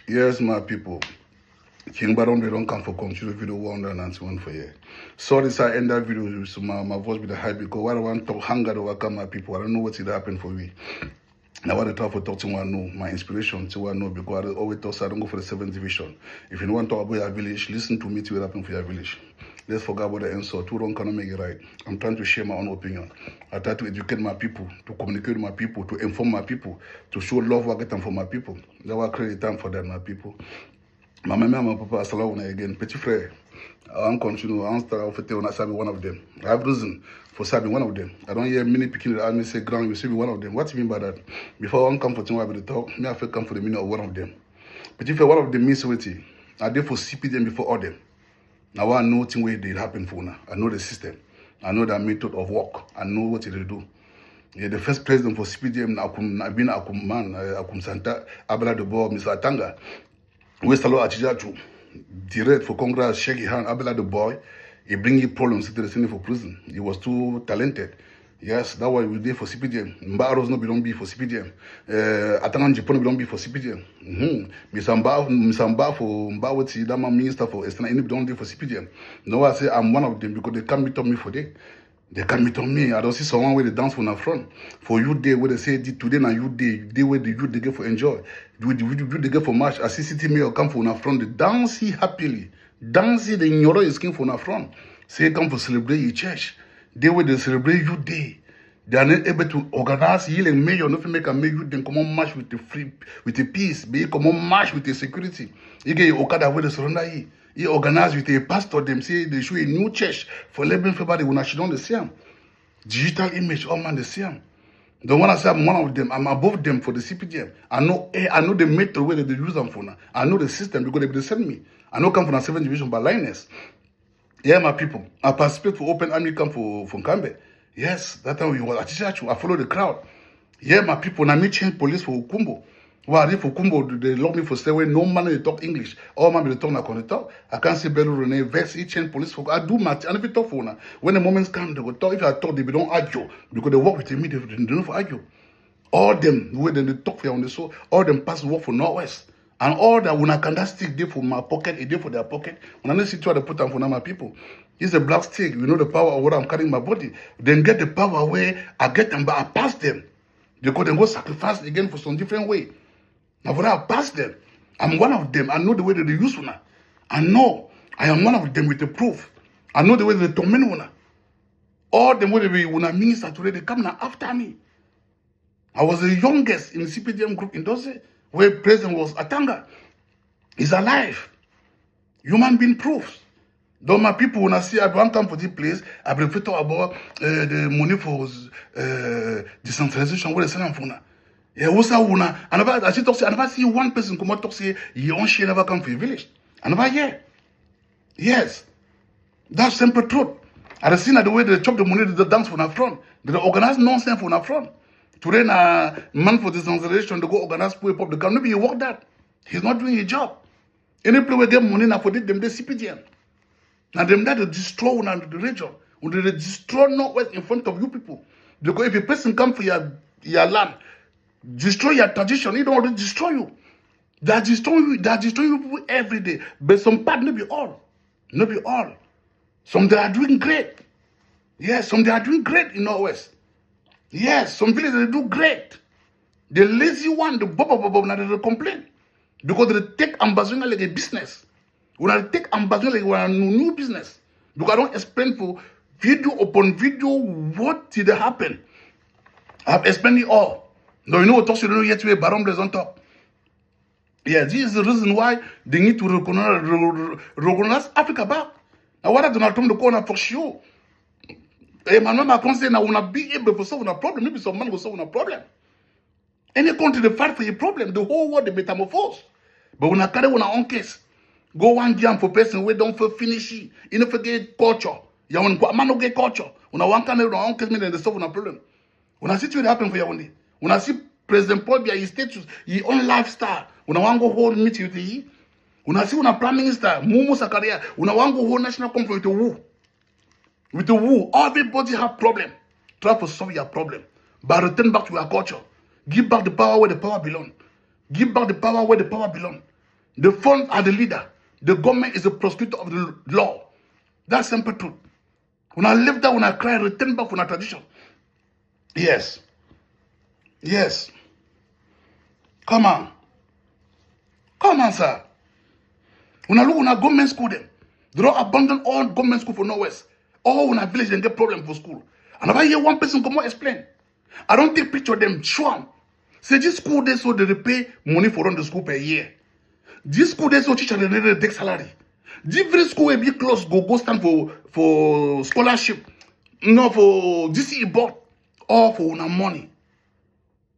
Yes, my people. King Baron, they don't come for control video 191 for you. Sorry, sir, end that video so my voice be the high because I don't want to hang out overcome my people. I don't know what's happened for me. Now what I talk for talk to one know my inspiration to one know because I always talk so I don't go for the 7th division. If you want to talk about your village, listen to me to what happened for your village. Let's forget about the insult. Too wrong cannot make it right. I'm trying to share my own opinion. I try to educate my people, to communicate with my people, to inform my people, to show love what I get them for my people. That's why I create time for that, my people. My mama and my papa, assalamu again. Petit frère, I continue. I start off with one of them. I have reason for serving one of them. I don't hear many picking the army say ground, you see me one of them. What do you mean by that? Before I come for tomorrow, I will talk. Me, I feel come for the meaning of one of them. Petit frère, one of them means waiting. I did for CPDM before all them. Now I know thing where they happen for now. I know the system. I know the method of work. I know what they do. Yeah, the first president for CPDM, Akum Santa, Abla de Bo, Mr. Atanga. Westalo Achijatu, direct for Congress, shake his hand, Abela the boy, he bring you problems to the Senate for prison. He was too talented. Yes, that's why we did for CPDM. Mbaros no belong be for CPDM. Atangan Japan belong be for CPDM. Misamba for Mbawati, Dama Minister for Estana, any belong for CPDM. No, I say I'm one of them because they can't meet on me for day. They can't meet on me. I don't see someone where they dance from the front. For you day where they say today now you day where the youth they get for enjoy. You they get for march. I see city mayor come from the front. They dance happily. Dance the Nyoro is king from the front. Say come for celebrate your church. They where they celebrate you day. They are not able to organize healing mayor. Nothing make a mayor then come on march with the free with the peace. Be come on march with the security. You get your Okada where they surrender here. He organized with a pastor, them say they show a new church for 11 February when I should on the same. Digital image, all man the same. The one I say I'm one of them, I'm above them for the CPDM. I know the method where they use them for now. I know the system because they send me. I know come from the 7th division by Linus. Yeah, my people. I participate for Open Army Camp for Kambe. Yes, that time we was at church. I follow the crowd. Yeah, my people. Now me change police for Ukumbo. Well, for Kumbo, they lock me for stay away. No man they talk English. All man they talk na can talk. I can't say Bello Rene vex each and police for. I do match. And if you talk for now, when the moments come, they will talk. If I talk, they don't argue because they work with me. They don't for argue. All them where they talk for on the soul. All them pass work for Northwest. And all that when I can that stick there for my pocket, it there for their pocket. When I see try to put them for my people. It's a black stick. You know the power of what I'm carrying my body. Then get the power where I get them, but I pass them. Because they go sacrifice again for some different way. Now, for that, I pass them. I'm one of them. I know the way that they use one. I know I am one of them with the proof. I know the way they torment one. All the way they when I minister today, they come now after me. I was the youngest in the CPDM group in Dose, where president was Atanga. He's alive. Human being proofs. Though my people, when I see I don't come for this place, I prefer talk about the money for decentralization, where they send them from now. Yeah, what's that one? I never see one person come out talk say your own share never come for your village. I never hear. Yes. That's simple truth. I have seen the way they chop the money, they dance from the front. They organize nonsense from the front. Today na man for decentralization, they go organize poor pop. They can maybe work that. He's not doing his job. Any place where they get money now for them they CPDM. Now them that they destroy the region. When they destroy Northwest in front of you people. Because if a person come for your land, destroy your tradition, he don't want to destroy you. They destroy you people every day. But some part, not be all. Not be all. Some they are doing great. Yes, some they are doing great in Northwest. Yes, some villages they do great. The lazy one, the bob, now they complain. Because they take ambassador like a business. When I take ambassador like a new business. Because I don't explain for video upon video what did happen. I have explained it all. No, you know what talks you don't know yet where Baron Blaze on top. Yeah, this is the reason why they need to recognize Africa back. Now what I do not turn the corner for sure. Emmanuel Macron say now will be able to solve a problem. Maybe some man will solve a problem. Any country they fight for a problem, the whole world they metamorphose. But when I carry on our own case, go one jam for person we don't finish it. You don't forget culture. You want man no get culture. When I want carry on our own case, then they solve a problem. When I see what happen for you one day. When I see President Paul Biya, his status, his own lifestyle, when I want to go hold meeting with him, when I see when a Prime Minister, Mumu Sakaria, when I want to go hold national conference with the who, everybody have problem. Try to solve your problem. But return back to your culture. Give back the power where the power belongs. Give back the power where the power belongs. The funds are the leader. The government is the prosecutor of the law. That's simple truth. When I live that, when I cry, return back from our tradition. Yes. Yes. Come on. Come on, sir. When I look at government school, them, they don't abandon all government school for nowhere. All when I village, they get problem for school. And if I hear one person come out explain, I don't take picture of them, show them. Say this school, they so they pay money for run the school per year. This school, they so teacher, they take salary. This school will be close, go stand for scholarship, no for GCE board, or for your money.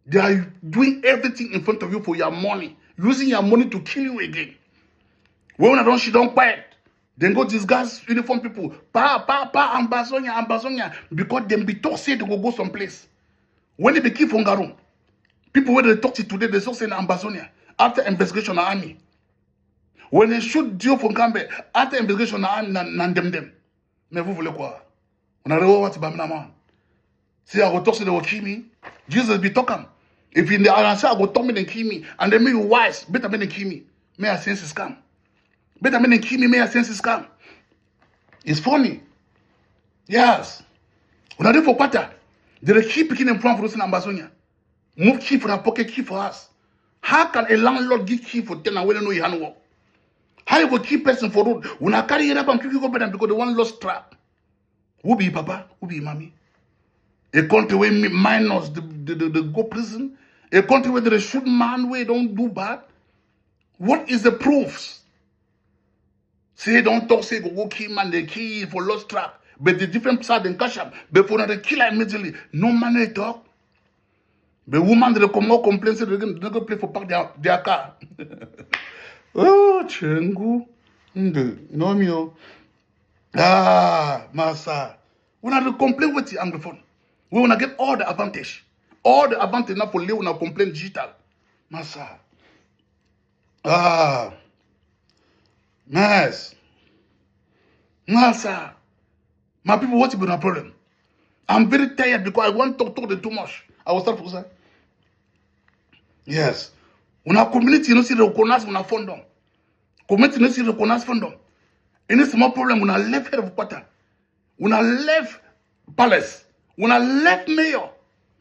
They are doing everything in front of you for your money, using your money to kill you again. When I don't, she don't quiet. Then go disguise uniform people, ambazonia, because them be talk say they go someplace. When they be keep on Garum, people when they talk to today, they say in Ambazonia after investigation of army. When they shoot Dio from Cambe, after investigation of army, nan them. Mais vous voulez quoi? On a revoir what man. See, I go talk to they will kill me. Jesus be talking. If in the answer, I go talk me then kill me, and they make you wise. Better me than kill me. May I sense is scam. Better me than kill me. May I sense is scam. It's funny. Yes. When I do for quarter, they keep picking them from us in Ambazonia. Move key for a pocket key for us. How can a landlord give key for 10 and we don't know you hand work? How you go keep person for road? When I carry it up and quickly go better because the one lost trap. Who be papa? Who be mommy? A country where minors the go prison. A country where they shoot man where don't do bad. What is the proofs? Say don't talk, say go kill man, they kill for lost trap. But the different side in cash up. Before they kill immediately. No man they talk. The woman they come out complain say they go play for park their car. Oh, Chengu. No me. Ah, massa. When I complain with the Anglophone, we wanna get all the advantage. All the advantage now for live when I complain digital. Massa. Ah. Nice. Massa. My people, what's been a problem? I'm very tired because I want to talk too much. I will start for that. Yes. When our community no see recognize when I found them. Community no see recognize found them. Any small problem when I left head of quarter, when I left palace, when I left mayor,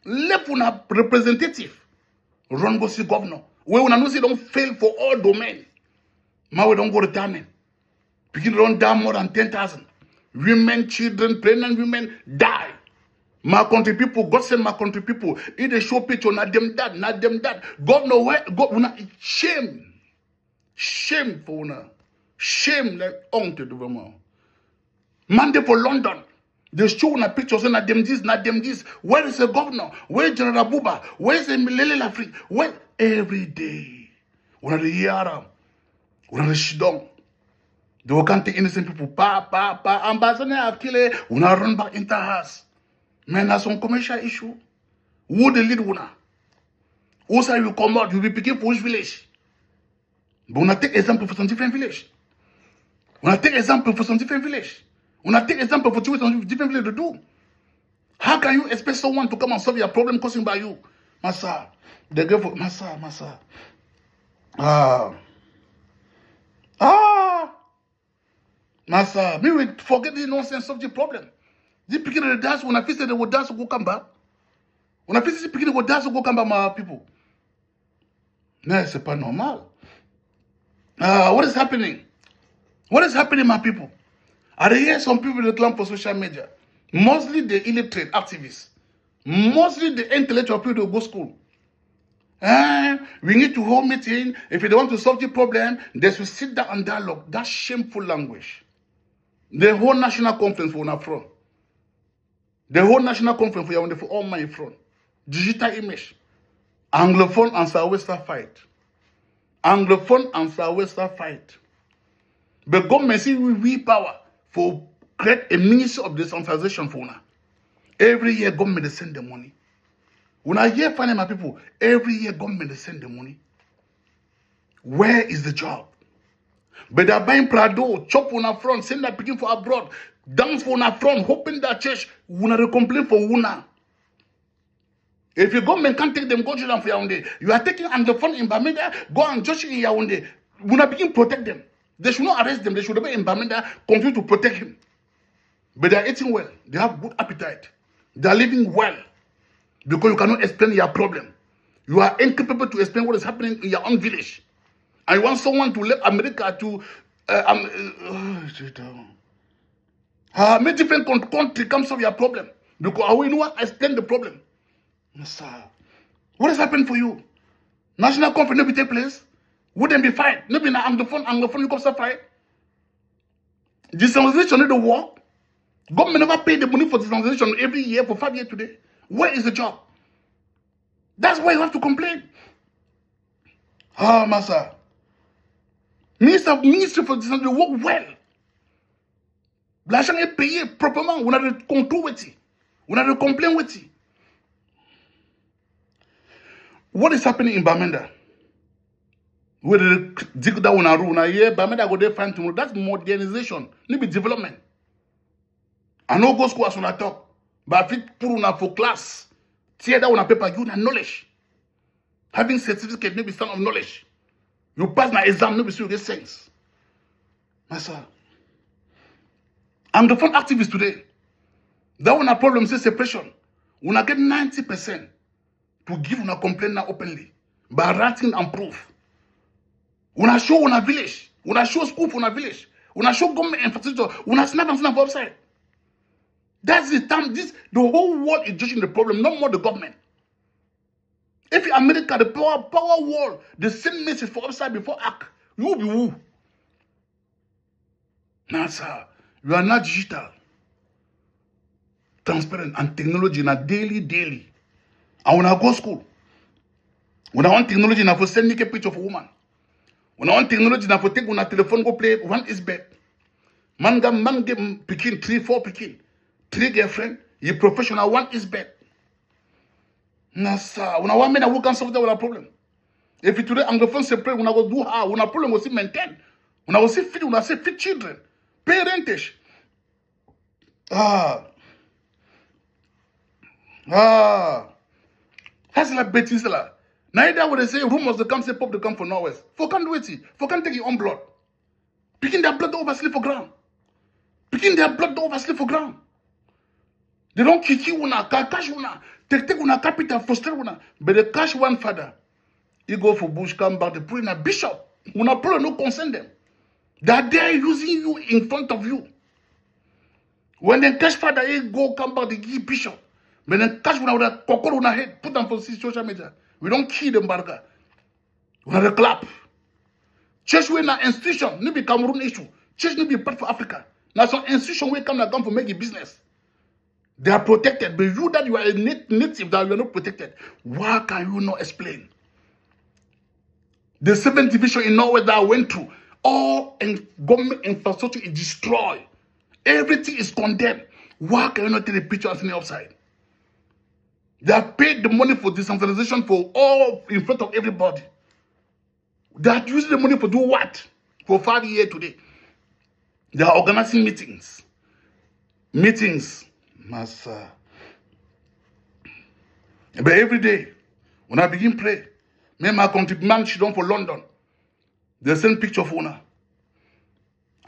left when I representative, run go see governor. When I know say don't fail for all domain. Now we don't go retirement. Begin run down more than 10,000. Women, children, pregnant women die. My country people, God send my country people. If they show picture, not them that. God know where, God, shame. Shame for una. Shame like on to the woman. Monday for London. They show una pictures, not them this. Where is the governor? Where is General Buba? Where is the Milele Lafri? Where? Every day. Una the Yara. Una the Shidong. They will can't take innocent people. Ambassador have killed. Una run back into house. Man, that's some commercial issue. Who the lead winner? Who say you come out, you be picking for which village? But when I take example for some different village. When I take example for some different village. When I take example for some different village to do. How can you expect someone to come and solve your problem caused by you? Massa. They go for Massa. Massa. Me will forget the nonsense of the problem. The picking of the dance, when I feel they will dance, go come back. When I feel the picking will dance, go come back, my people. No, c'est pas normal. What is happening? What is happening, my people? I hear some people reclaim for social media. Mostly the illiterate activists. Mostly the intellectual people who go to school. We need to hold meeting. If they want to solve the problem, they should sit down and dialogue. That's shameful language. The whole national conference for our front. The whole national conference for all my front. Digital image. Anglophone and Southwestern fight. Anglophone and Southwestern fight. But government see we power for create a ministry of decentralization for now. Every year government they send the money. When I hear finding my people, every year government they send the money. Where is the job? But they're buying Prado, chop on our front, send that picking for abroad, dance for our front, hoping that church, una they complain for una. If your government can't take them, go to them for Yaoundé. You are taking Anglophone in Bamenda, go and judge in Yaoundé. We not begin protect them. They should not arrest them. They should be in Bamenda, continue to protect him. But they are eating well. They have good appetite. They are living well. Because you cannot explain your problem. You are incapable to explain what is happening in your own village. And you want someone to leave America to make different country come solve your problem. Because we know explain the problem. Yes, sir. What has happened for you? National conference no be take place? Wouldn't be fine. No be na Anglophone you come fight. Decentralization need to work. Government never pay the money for decentralization every year for 5 years today. Where is the job? That's why you have to complain. Ah, Massa. Ministry for decentralization work well. L'argent est payé proprement. On a de contrôle with it. On a de complain with it. What is happening in Bamenda? Where the dig that one are here, Bamenda go there find tomorrow. That's modernization. Need be development. I know go school as on a talk. But if it put on for class, tear that on a paper, you have knowledge. Having certificate, maybe some of knowledge. You pass my exam, maybe so you get sense. Master. I'm the fund activist today. That one a problem say separation. When I get 90% to give una complaint now openly by writing and proof. When I show on a village, when I show school for a village, when I show government infrastructure, when I snap upside. That's the time the whole world is judging the problem, not more the government. If America, the power world, the same message for upside before act, you will be who? Now, sir, you are not digital, transparent, and technology na daily. And when I go to school, when I want technology, I send me a picture of a woman. When I want technology, I take on a telephone, go play one is bed. Man get picking 3, 4 picking. 3 girlfriend, you professional, one is bed. Nah, sir. When I want me, I will solve that with a problem. If you today Anglophone separate, when I go do how, when a problem will see maintain. When I will see feed, when I say feed children, parentage. That's like betting seller. Neither would they say rumors they come say pop they come for Norwest. For can't do it. For can't take your own blood. Picking their blood over sleep for ground. Picking their blood over sleep for ground. They don't kick you una, cash una, take una capital, frustrate una. But they cash one father. He go for bush, come back, they put in a bishop. Una pray no concern them. They are there using you in front of you. When they cash father, he go come back, they give bishop. But then cash una with a cocoa on head, put them for social media. We don't kill them, barga. We have a clap. Church we na institution, no be Cameroon issue. Church no be part for Africa. Now some institution we come for make a business. They are protected, but you that you are a native that you are not protected. Why can you not explain? The 7th division in Norway that I went through, all government infrastructure is destroyed. Everything is condemned. Why can you not take the picture and send it upside? They have paid the money for decentralization for all in front of everybody. They are using the money for do what? For 5 years today. They are organizing meetings. Master. But every day, when I begin pray, me my country man she done for London. They send picture for her.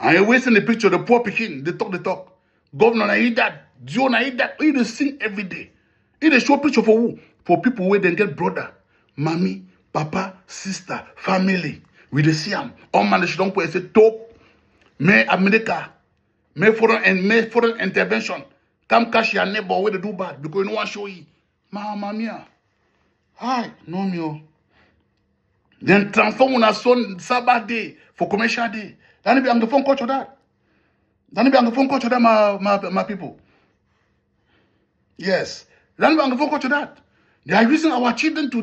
And you wasting the picture, the poor Pekin, they talk. Governor, I eat that. John, I eat that. He dey sing every day. He dey show picture for who? For people where they get brother, mommy, papa, sister, family. We dey see them. All man she don't put say top. Me America, me foreign intervention. Come catch your neighbor where they do bad because you don't want to show you. Mamma mia. Hi, no me. Then transform on a son Sabbath day for commercial day. Then be on the phone culture that. My people. Yes. Then be on the phone culture that. They are using our children to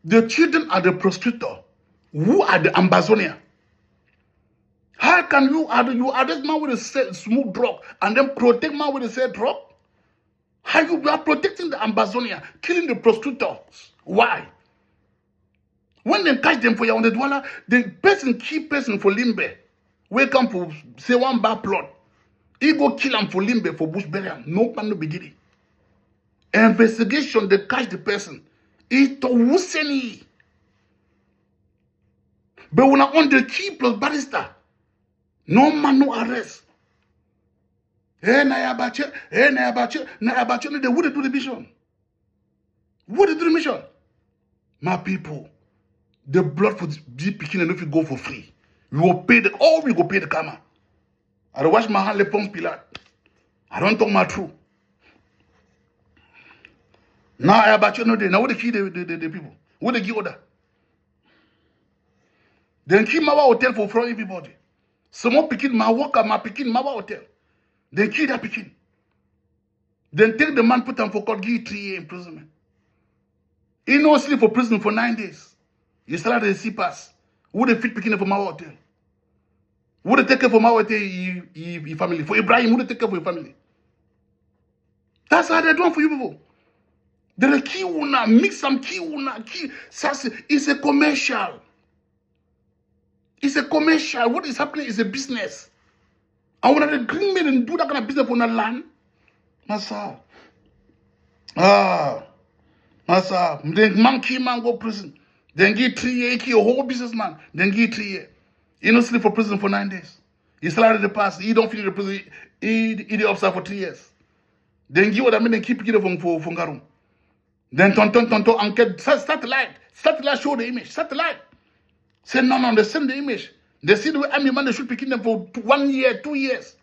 the children are the prostitute. Who are the Ambazonia? How can you arrest man with a smooth drug and then protect man with a said drug? How you are protecting the Ambazonia, killing the prostitutes? Why? When they catch them for your Dwala, the key person for Limbe, wake come for say one bad plot. He go kill him for Limbe for bush burial. No man no be did it. Investigation, they catch the person. Ito wuseni. But when I on the key plus barrister, no man, no arrest. Na yabache, they would do the mission. Would they do the mission? My people, the blood for the picking and if you go for free, we will pay we go pay the karma. I don't wash my hand, le pump pilat. I don't talk my truth. Now I about you know they now what they kill the people. What they give order. Then kill my hotel for front everybody. Someone picking my worker, my picking my hotel. Then kill that picking. Then take the man, put him for court, give 3 years imprisonment. He no sleep for prison for 9 days. You still have the C pass. Who they fit picking for my hotel? Who they take care for my hotel? Your family. For Ibrahim, who they take care for your family? That's how they're doing for you people. They're a key una, mix some key una, key. It's a commercial. It's a commercial. What is happening is a business. I want to green men and do that kind of business on the land. Massa. Massa. Then monkey man go prison. Then get 3 years, kill a whole businessman. Then get 3 years. You don't sleep for prison for 9 days. You started the past. You don't finish the prison. He the upside for 3 years. Then give what I mean and keep it from Garum. Then tonton enquête satellite show the image. Satellite. Say no, they send the image. They see the way army man they should picking them for 1 year, 2 years.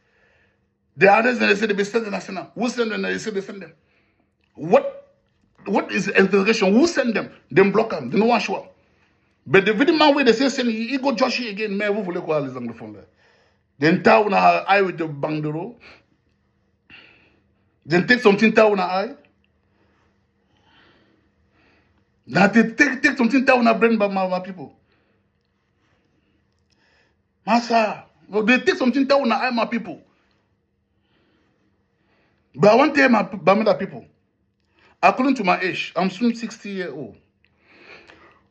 The others and they say they be sending us now. Who send them? They say they send them. What is the investigation? Who send them? Them block them. They no one show up. But the video man where they say send he go Joshi again. Me vous voulez quoi les anglophones là? Then town eye with the bandero. Then take something town eye. Now they take something down and brain by my people. Massa, they take something down and my people. But I want to tell my people, according to my age, I'm soon 60 years old.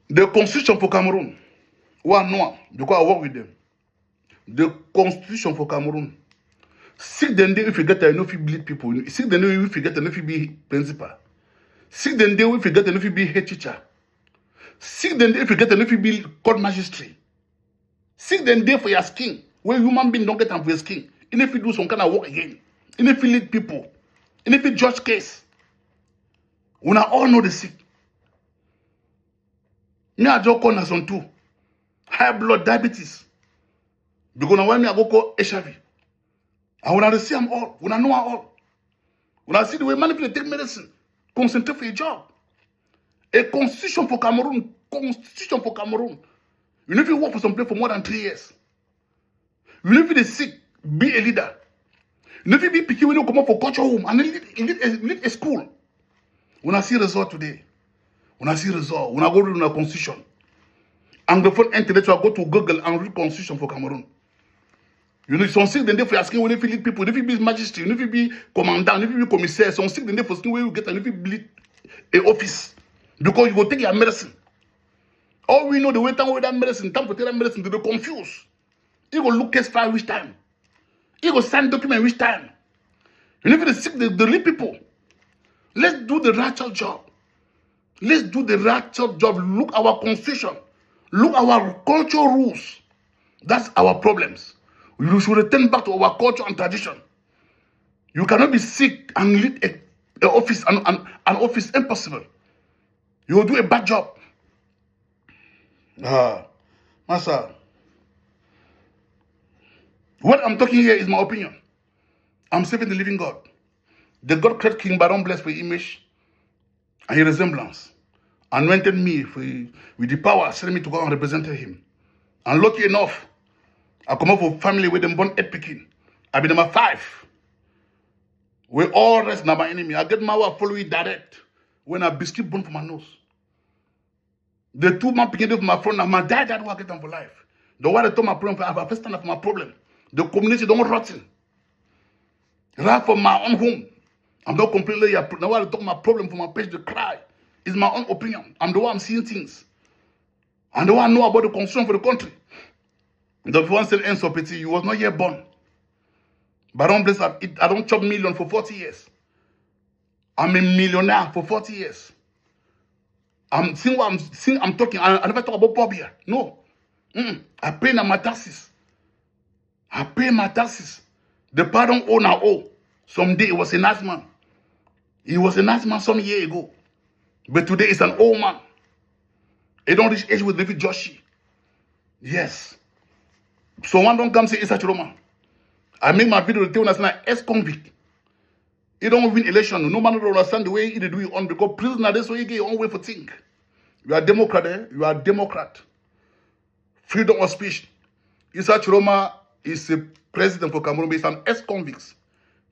The constitution for Cameroon, because I work with them. The constitution for Cameroon, sick then if you get enough, you bleed people. Sick then if you get enough, you be principal. Sick then day if you get enough, you be head teacher. Sick then day if you get enough, you be court magistrate. Sick then day for your skin, where human being don't get them for your skin. And if you do some kind of work again, and if you lead people, and if you judge case, we all know the sick. Me I just call some too. High blood diabetes. Because now when me I go call HIV. I wanna see them all. We know them all. When I see the way many people take medicine. Concentrate for your job. A constitution for Cameroon. Constitution for Cameroon. You know if you work for some place for more than 3 years. You know if you're sick, be a leader. You know if you be picky when you come up for culture home and lead a school. When I see result today, when I go to the constitution, Anglophone intellectual, go to Google and read constitution for Cameroon. You know, some sick then they for asking when if you lead people, if you be magistrate, if you be commandant, if you be commissaire, some sick then they for asking where you get and if you lead a office. Because you go take your medicine. All we know the way time with that medicine, time to take that medicine, they be confused. You go look case file which time. You go sign document which time. You know if they sick, they lead people. Let's do the right job. Let's do the right job. Look our constitution. Look our cultural rules. That's our problems. We should return back to our culture and tradition. You cannot be sick and lead an office, an office impossible. You will do a bad job. Master. What I'm talking here is my opinion. I'm serving the living God. The God created King Baron blessed for his image and his resemblance. Anointed me with the power, sent me to go and represent him. And lucky enough, I come up with a family with them born 8 picking. I be number 5. We all rest now my enemy. I get my wife follow it direct. When I biscuit bone for my nose. The 2 man picking for my front, and my dad that will get them for life. The one that told my problem, I have a first stand up for my problem. The community don't rotten. Right from my own home. I'm not completely now I talk my problem for my page to cry. It's my own opinion. I'm the one I'm seeing things. I'm the one know about the concern for the country. The one said Enso Petit, you was not yet born. Baron Bless, I don't chop million for 40 years. I'm a millionaire for 40 years. I'm talking. I never talk about Bob here. No. I pay my taxes. I pay my taxes. The pardon owner someday it was a nice man. He was a nice man some year ago. But today it's an old man. He don't reach age with David Joshi. Yes. So one don't come say it's a Chiroma. I make my video to tell us now ex-convict. He don't win election. No man don't understand the way he do it on because prisoner that's why he get your own way for think. You are Democrat, eh? You are Democrat. Freedom of speech. Issa Chiroma is a president for Cameroon, but he's an ex-convict.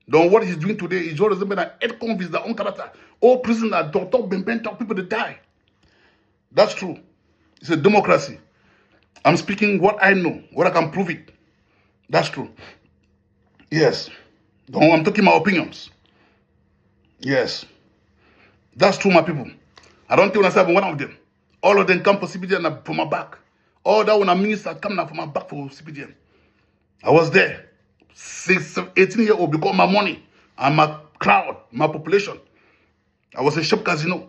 Don't what he's doing today is just resemble an ex-convict, their own character. All prisoners, doctor, Ben talk, people they die. That's true. It's a democracy. I'm speaking what I know, what I can prove it. That's true. Yes. I'm talking my opinions. Yes. That's true, my people. I don't think when I say one of them. All of them come for CPDM for my back. All that when a minister come now for my back for CPDM. I was there. 18-year-old because my money and my crowd, my population. I was a shop casino.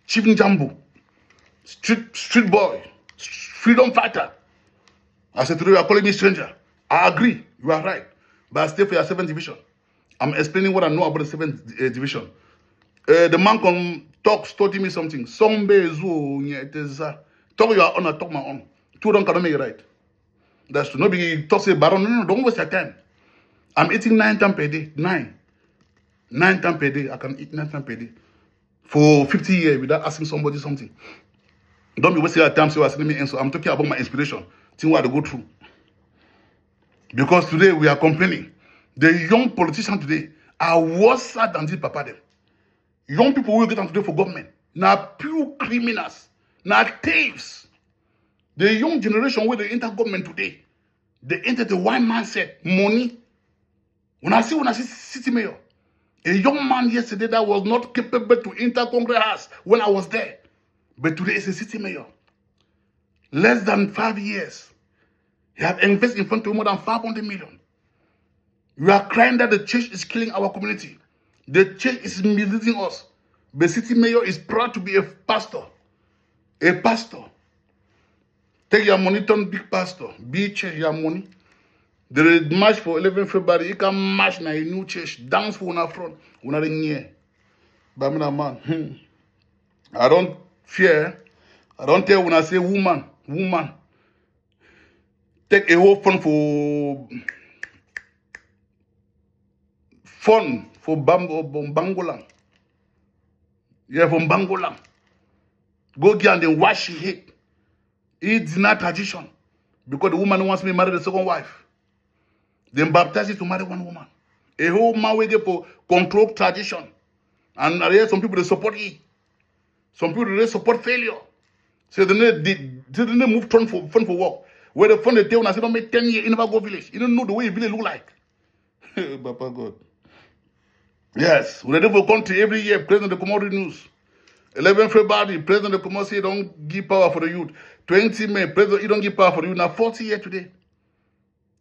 Chief Njambu. Street boy. Freedom fighter. I said today you are calling me stranger. I agree. You are right. But I stay for your 7th division. I'm explaining what I know about the 7th division. The man can talk, study me something. Talk your own, I talk my own. Two don't cannot make it right. That's true. Nobody talk say Baron. No, don't waste your time. I'm eating 9 times per day. 9 times per day. I can eat 9 times per day. For 50 years without asking somebody something. Don't be wasting your time so asking me answer. I'm talking about my inspiration. Thing what I go through. Because today we are complaining. The young politicians today are worse than this papa them. Young people will get on today for government. Now pure criminals. Now thieves. The young generation where they enter government today, they enter the one mindset, money. When I see city mayor, a young man yesterday that was not capable to enter Congress House when I was there. But today is a city mayor. Less than 5 years. He have invested in front of more than 500 million. We are crying that the church is killing our community. The church is misleading us. The city mayor is proud to be a pastor. A pastor. Take your money, turn big pastor. Big church, your money. There is march for 11 February. You can march na a new church. Dance for one front. Una the near. But man, I don't fear. I don't tell when I say woman. Take a whole fund for Bangolang. Yeah, from Bangolang. Go get and then wash his head. It's not tradition. Because the woman wants me to marry the second wife. Then baptize it to marry one woman. A whole man will get for control tradition. And I hear some people they support it. Some people they support failure. So they didn't move fun for work. Where the fun they tell us they don't make 10 years, you never go village. You don't know the way village look like. Papa God. Yes, we ready for country every year, President of the Commodity News. 11 February, President of the Commodity say don't give power for the youth. 20 May, President, you don't give power for the youth. Now 40 years today.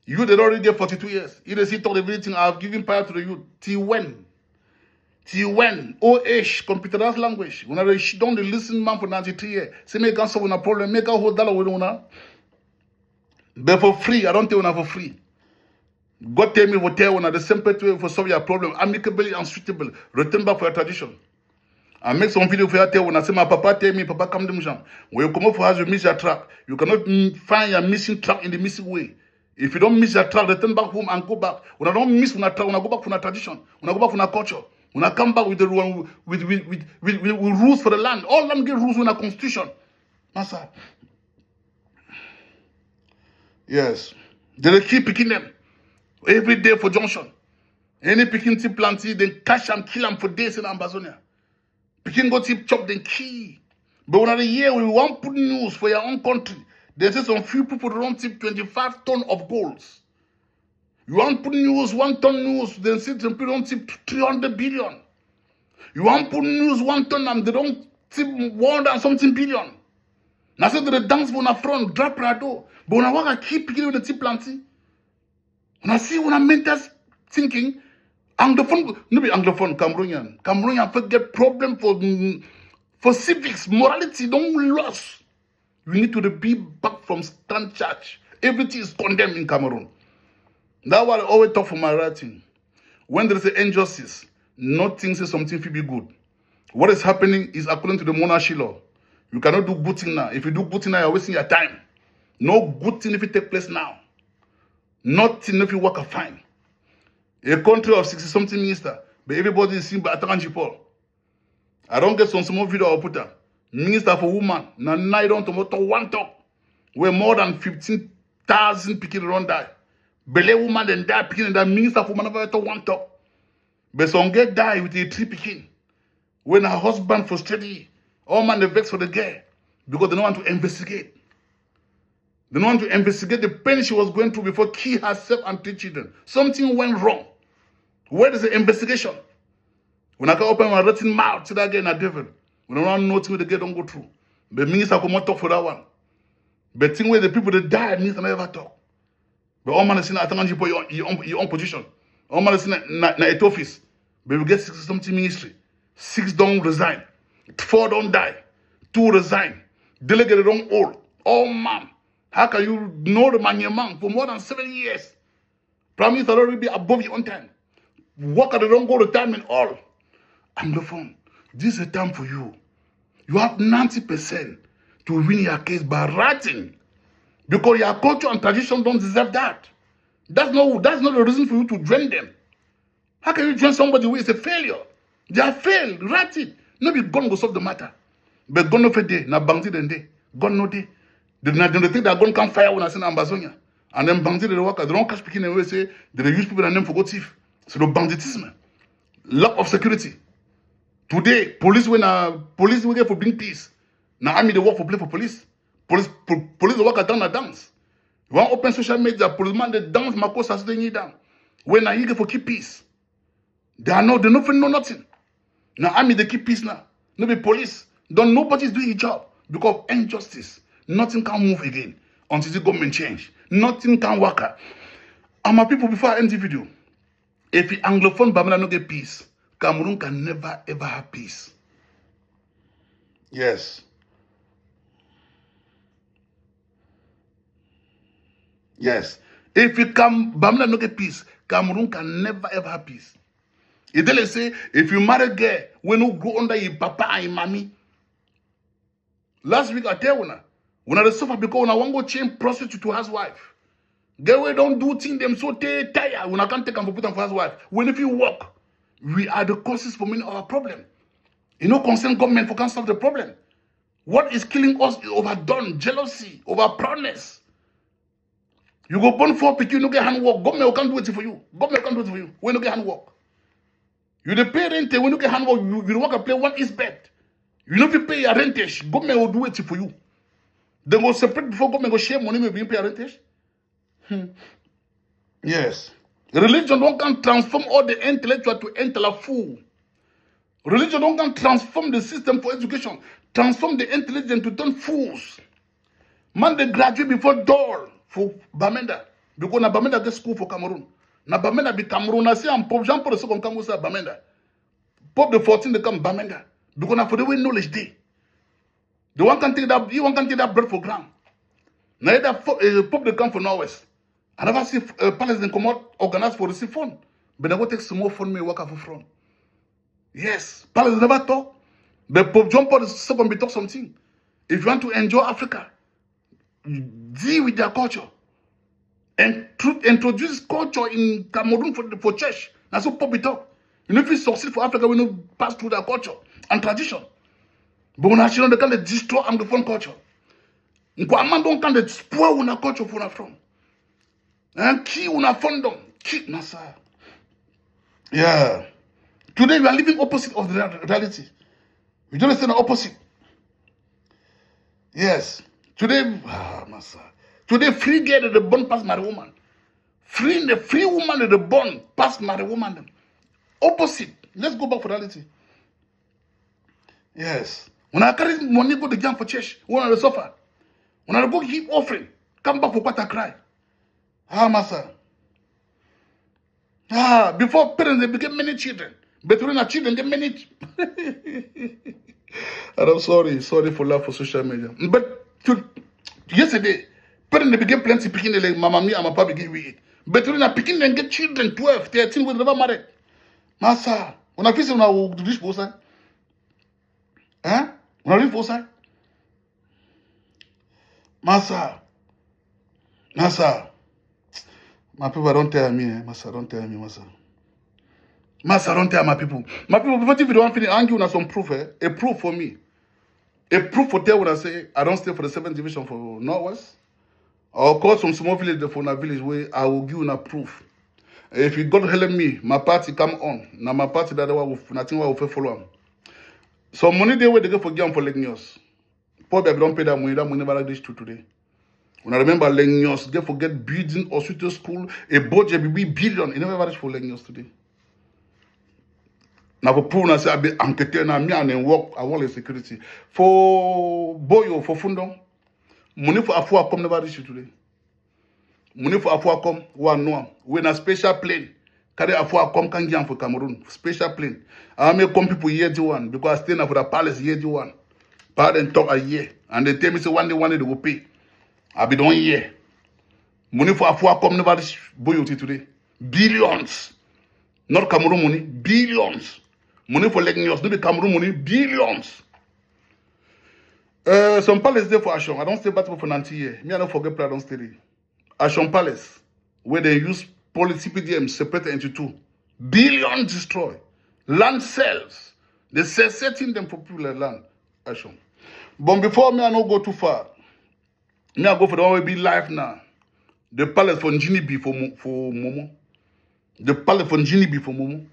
You they already get 42 years. You see talk everything I've given power to the youth. Till when? OH, computerized language. When I don't listen man for 93 years. Say make answer with a problem, make a whole dollar with una. But for free, I don't tell una for free. God tell me what tell una the simple way for solve your problem, amicably and suitable. Return back for your tradition. I make some video for you tell when I say my papa tell me, Papa come to me. When you come up for house, you miss your track. You cannot find your missing track in the missing way. If you don't miss your track, return back home and go back. When I don't miss when I track, when I go back from a tradition, when I go back from a culture, when I come back with the with rules for the land, all land get rules in a constitution. Master. Yes. They keep picking them every day for junction. Any picking tip planty, then catch them, kill them for days in Amazonia. Picking go tip chop, then key. But when the year we want put news for your own country, they say some few people don't tip 25 tons of gold. You want put news, 1 ton news, then say some people don't tip 300 billion. You want put news, 1 ton, and they don't tip 100 and something billion. Now say they dance for a front, drop rado. But when I want to keep picking with the tip planty, when I see when I mental thinking, Anglophone, no be Anglophone, Cameroonian. Cameroonian forget problem for civics, morality, don't lose. You need to be back from stand church. Everything is condemned in Cameroon. That's why I always talk for my writing. When there is an injustice, nothing says something will be good. What is happening is according to the monarchy law. You cannot do good thing now. If you do good thing now, you're wasting your time. No good thing if it take place now. Nothing if you work a fine. A country of 60-something minister, but everybody is seen by Atanji Paul. I don't get some small video I'll put up. Minister for woman, now I don't to one talk. Where more than 15,000 people don't die. Bele woman then die picking and that minister for woman never to one talk. But some girl die with a 3 picking. When her husband frustrated, all man they vex for the girl because they don't want to investigate. They don't want to investigate the pain she was going through before kill herself and 3 children. Something went wrong. Where is the investigation? When I can open my rotten mouth to that girl and a devil, we don't want to know what the girl don't go through. But minister come talk for that one. But thing where the people that died, minister never talk. But all man is saying, I think your own position. All man is saying, na office. But we get 60-something ministry. 6 don't resign. 4 don't die. 2 resign. Delegate don't hold. Oh man. How can you know the man for more than 7 years? Prime Minister already be above you on time. Worker they don't go to time and all. I'm the phone. This is a time for you. You have 90% to win your case by writing. Because your culture and tradition don't deserve that. That's not the reason for you to drain them. How can you drain somebody who is a failure? They are failed. Write it. No be God go solve the matter. But God no fe day. Na bangti den day. God no day. They think that God can fire when I send Ambazonia. And then bangti the worker. They don't catch picking and we say they use people and them for go thief. So the banditism. Lack of security. Today, police will get for bring peace. Now army they work for play for police. Police they work at down a dance. You want open social media, policeman they dance Marcos as they need down. When I you get for keep peace. They know nothing. Now army they keep peace now. No be police. Don't nobody's doing his job because of injustice. Nothing can move again until the government change. Nothing can work out. And my people, before I end the video, if the Anglophone Bamenda no get peace, Cameroon can never ever have peace. Yes. Yes. If Bamenda no get peace, Cameroon can never ever have peace. If they say, if you marry a girl, when you go under your papa and your mommy. Last week I tell you, when I suffer because I want to go change prostitute to housewife. Girl, we don't do things them so tired. When I can't take them for put them for housewife. When if you work, we are the causes for many of our problem. You know, concern government for can't solve the problem. What is killing us is overdone, jealousy, over proudness. You go born 4 people, you no get handwork. Government can't do it for you. Government can't do it for you. When you get handwork. You the pay rent, when you get handwork, you work and play one is bed. You know if you pay your rentage, government will do it for you. They go separate before government go share money maybe you pay your rentage. Yes. Religion don't can transform all the intellectual to intellectual. Religion don't can transform the system for education. Transform the intelligent to turn fools. Man, they graduate before door for Bamenda. Because na Bamenda get school for Cameroon. Na Bamenda be Cameroon. I say I'm Pope Jean Paul II come say Bamenda. Pope the 14th they come Bamenda. Because na for the way knowledge day. The one can take that bread for ground. Now that Pope they come for Norwest. I never see palace then come out organized for receive phone. But they go take some more phone me work for front. Yes, palace never talk. But Pope John Paul II be talk something. If you want to enjoy Africa, deal with their culture. And introduce culture in Cameroon for church. That's what Pope be talk. You know if you succeed for Africa, we know pass through their culture and tradition. But when I see they can't destroy Anglophone culture. Man don't can't spoil una culture for una from. And key una fondom. Keep Nasa. Yeah. Today we are living opposite of the reality. We don't understand the opposite. Yes. Today, Massa. Today, free girl that the born past marry woman. Free woman that the born past marry woman. Opposite. Let's go back for reality. Yes. When I carry money go to jump for church, when I suffer. When I go give offering, come back for what I cry. Massa. Before parents, they became many children. Between our children, get many. And I'm sorry for love for social media. But yesterday, parents they became plenty picking like mama me and my papa begin with it. Between our picking and get children 12, 13 will never marry. Massa, when I feel when I will do this post, when I read post, Massa, my people don't tell me, Massa, don't tell me, Massa. Massa, don't tell my people. My people, before you don't finish, I'm giving some proof, a proof for me. A proof for tell when I say I don't stay for the 7th division for Northwest. Or call some small village for a village where I will give you a proof. If you God help me, my party come on. Now my party that will nothing will follow them. Some money they where they go for game for Legnios. Poor baby don't pay that money never like this to today. When I remember Legnios, they forget building hospital school, a budget be billion. It never average for Legnios today. Now for prove I say I be enquêteur now me and work I want the security. For Boyo, for Fundong, money for Afua come never reach you today. Money for Afua come one no. When a special plane carry Afua come can get for Cameroon. Special plane. I make come people year one because I stay now for the palace year one. Pardon talk a year. And they tell me say one day they will pay. I be done year. Money for Afua come never reach Boyo today. Billions. Not Cameroon money, billions. Money for Legnios, not the Cameroon money, billions. Some palace there for Ashon. I don't stay back for 90 years. Me, I don't forget I don't stay there. Ashon Palace, where they use policy PDM separated into two. Billions destroyed. Land sales. They sell setting them for people like land. Ashon. But before me, I don't go too far. Me, I go for the one will be live now. The palace for Njinibi for Momo. The palace for Njinibi for Momo.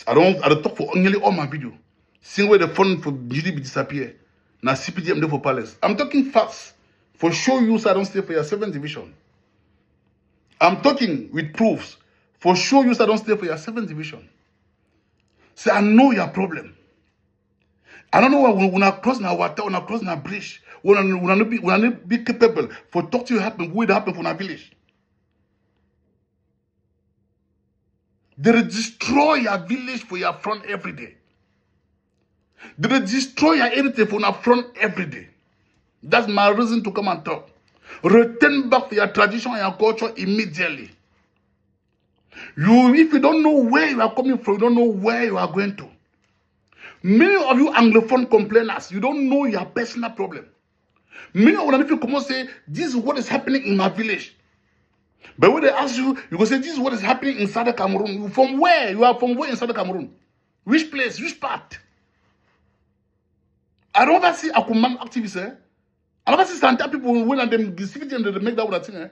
I don't talk for nearly all my video. Seeing where the fund for GDP disappear. Now CPDM there for palace. I'm talking fast. For show you so I don't stay for your 7th division. I'm talking with proofs. For show you so I don't stay for your 7th division. Say I know your problem. I don't know when I cross now water, when I cross now bridge, when I not be capable for talk to you happen, what happen for our village. They destroy your village for your front every day. They destroy your heritage for your front every day. That's my reason to come and talk. Return back to your tradition and your culture immediately. If you don't know where you are coming from, you don't know where you are going to. Many of you Anglophone complainers, you don't know your personal problem. Many of you come and say, this is what is happening in my village. But when they ask you, you go say, this is what is happening inside the Cameroon. You from where? You are from where inside the Cameroon? Which place? Which part? I don't ever see Akuman activists, I never see Santa people when them deceive them they make that one thing,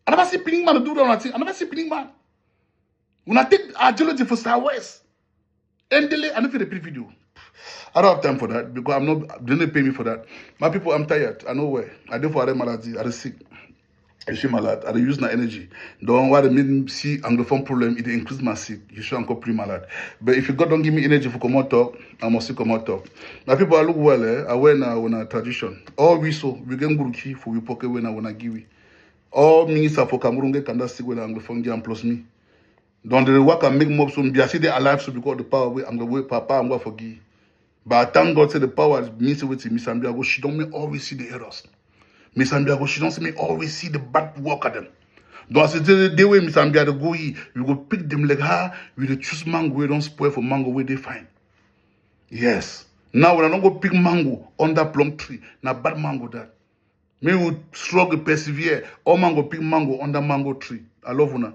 I never see Pinning Man do that one thing. I never see Pinning Man. When I take agility for Southwest, endele, I don't feel the video. I don't have time for that because they don't pay me for that. My people, I'm tired. I know where. I do for malady. I sick. I malade. I use my energy. Don't want to make me see Anglophone problem. It increase my sick. You should encore plus malade. But if you God don't give me energy for come out talk, I must come out talk. My people, I look well. I wear now on a tradition. All we so we get guruki for we pocket when I wanna give it. All minister for Cameroon get can see when Anglophone get plus me. Don't the work and make mob so be I see they alive so because the power way I'm the way Papa I'm gonna forgive. But I thank God say the power is missing with Miss Ambiago. She don't me always see the errors. Miss Ambiago, she don't see me always see the bad work at them. Don't say the way Miss Ambiago go here, you go pick them like her, you dey choose mango, we don't spoil for mango where they find. Yes. Now when I don't go pick mango under plum tree, now bad mango that. Me would struggle, persevere, all mango pick mango under mango tree. I love you now.